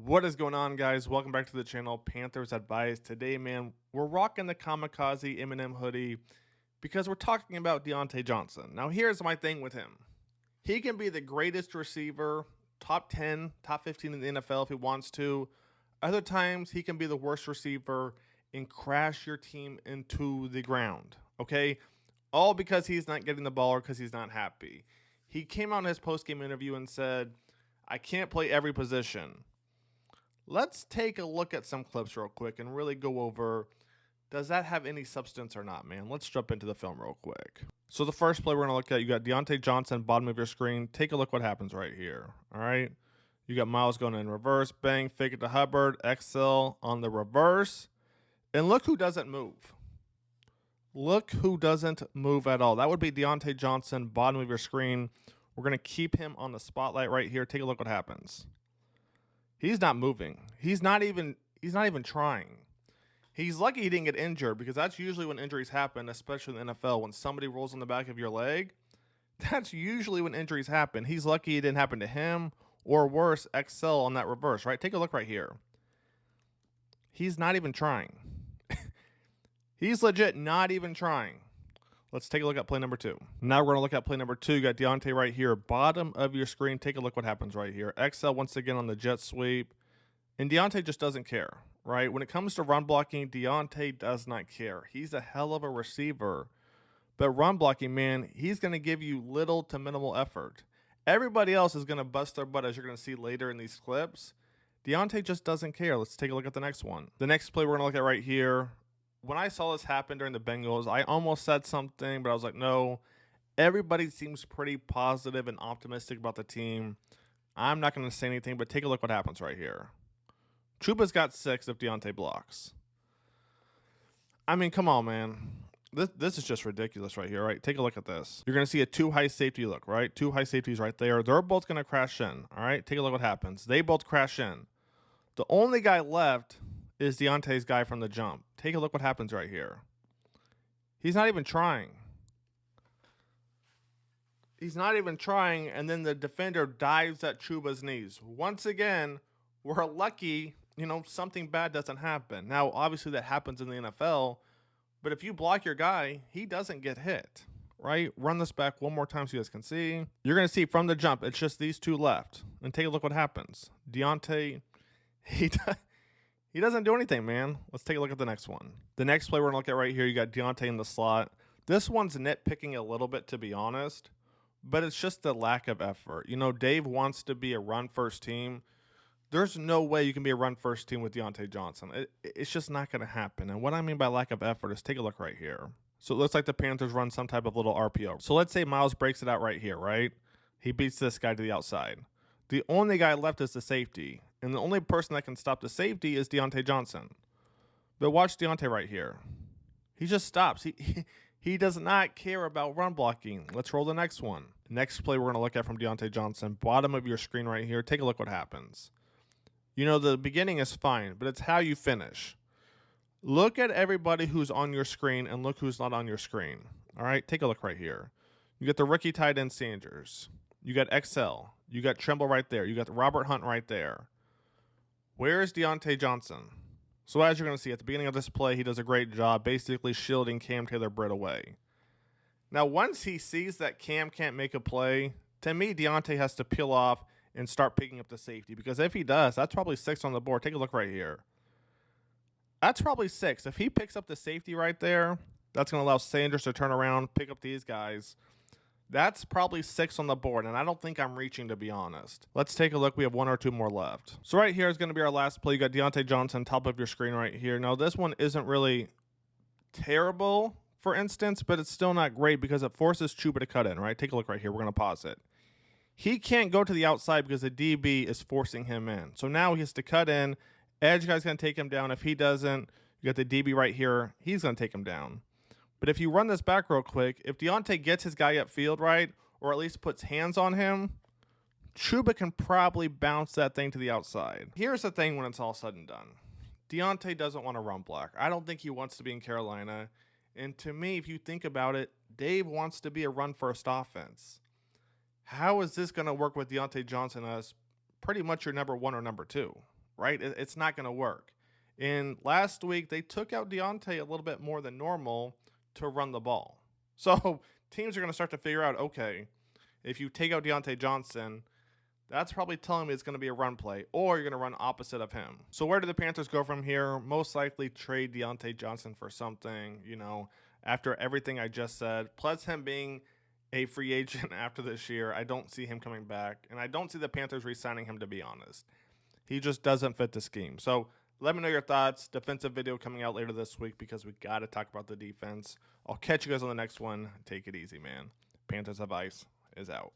What is going on, guys? Welcome back to the channel, Panthers Advice. Today, man, we're rocking the Kamikaze Eminem hoodie because we're talking about Diontae Johnson. Now, here's my thing with him. He can be the greatest receiver, top 10, top 15 in the NFL if he wants to. Other times, he can be the worst receiver and crash your team into the ground, okay? All because he's not getting the ball or because he's not happy. He came out in his post-game interview and said, I can't play every position. Let's take a look at some clips real quick and really go over, does that have any substance or not, man? Let's jump into the film real quick. So the first play we're going to look at, you got Diontae Johnson, bottom of your screen. Take a look what happens right here, all right? You got Miles going in reverse, bang, fake it to Hubbard, XL on the reverse. And look who doesn't move. Look who doesn't move at all. That would be Diontae Johnson, bottom of your screen. We're going to keep him on the spotlight right here. Take a look what happens. He's not moving. He's not even trying. He's lucky he didn't get injured because that's usually when injuries happen, especially in the NFL. When somebody rolls on the back of your leg, that's usually when injuries happen. He's lucky it didn't happen to him, or worse, XL on that reverse, right? Take a look right here. He's not even trying. He's legit not even trying. Let's take a look at play number 2. Now we're going to look at play number 2. You got Diontae right here, bottom of your screen. Take a look what happens right here. XL once again on the jet sweep. And Diontae just doesn't care, right? When it comes to run blocking, Diontae does not care. He's a hell of a receiver. But run blocking, man, he's going to give you little to minimal effort. Everybody else is going to bust their butt, as you're going to see later in these clips. Diontae just doesn't care. Let's take a look at the next one. The next play we're going to look at right here. When I saw this happen during the Bengals, I almost said something, but I was like, no. Everybody seems pretty positive and optimistic about the team. I'm not going to say anything, but take a look what happens right here. Chuba's got 6 if Diontae blocks. I mean, come on, man. This is just ridiculous right here, right? Take a look at this. You're going to see a 2 high safety look, right? 2 high safeties right there. They're both going to crash in, all right? Take a look what happens. They both crash in. The only guy left is Diontae's guy from the jump. Take a look what happens right here. He's not even trying. He's not even trying, and then the defender dives at Chuba's knees. Once again, we're lucky, something bad doesn't happen. Now, obviously that happens in the NFL, but if you block your guy, he doesn't get hit, right? Run this back one more time so you guys can see. You're going to see from the jump, it's just these 2 left. And take a look what happens. Diontae, he doesn't do anything, man. Let's take a look at the next one. The next play we're going to look at right here, you got Diontae in the slot. This one's nitpicking a little bit, to be honest, but it's just the lack of effort. Dave wants to be a run-first team. There's no way you can be a run-first team with Diontae Johnson. It's just not going to happen. And what I mean by lack of effort is take a look right here. So it looks like the Panthers run some type of little RPO. So let's say Miles breaks it out right here, right? He beats this guy to the outside. The only guy left is the safety. And the only person that can stop the safety is Diontae Johnson. But watch Diontae right here. He just stops. He does not care about run blocking. Let's roll the next one. Next play we're going to look at from Diontae Johnson. Bottom of your screen right here. Take a look what happens. The beginning is fine, but it's how you finish. Look at everybody who's on your screen and look who's not on your screen. All right, take a look right here. You got the rookie tight end Sanders. You got XL. You got Trimble right there. You got Robert Hunt right there. Where is Diontae Johnson? So as you're going to see at the beginning of this play, he does a great job basically shielding Cam Taylor-Britt away. Now, once he sees that Cam can't make a play, to me, Diontae has to peel off and start picking up the safety. Because if he does, that's probably 6 on the board. Take a look right here. That's probably 6. If he picks up the safety right there, that's going to allow Sanders to turn around, pick up these guys. That's probably 6 on the board, and I don't think I'm reaching, to be honest. Let's take a look. We have 1 or 2 more left. So right here is going to be our last play. You got Diontae Johnson, top of your screen right here. Now, this one isn't really terrible, for instance, but it's still not great because it forces Chuba to cut in, right? Take a look right here. We're going to pause it. He can't go to the outside because the DB is forcing him in. So now he has to cut in. Edge guy's going to take him down. If he doesn't, you got the DB right here. He's going to take him down. But if you run this back real quick, if Diontae gets his guy upfield right, or at least puts hands on him, Chuba can probably bounce that thing to the outside. Here's the thing when it's all said and done. Diontae doesn't want to run block. I don't think he wants to be in Carolina. And to me, if you think about it, Dave wants to be a run-first offense. How is this going to work with Diontae Johnson as pretty much your number 1 or number 2? right? It's not going to work. And last week, they took out Diontae a little bit more than normal to run the ball. So teams are going to start to figure out, okay, if you take out Diontae Johnson, that's probably telling me it's going to be a run play, or you're going to run opposite of him. So where do the Panthers go from here? Most likely trade Diontae Johnson for something, after everything I just said, plus him being a free agent after this year. I don't see him coming back, and I don't see the Panthers re-signing him, to be honest. He just doesn't fit the scheme. So let me know your thoughts. Defensive video coming out later this week because we got to talk about the defense. I'll catch you guys on the next one. Take it easy, man. Panthers of Ice is out.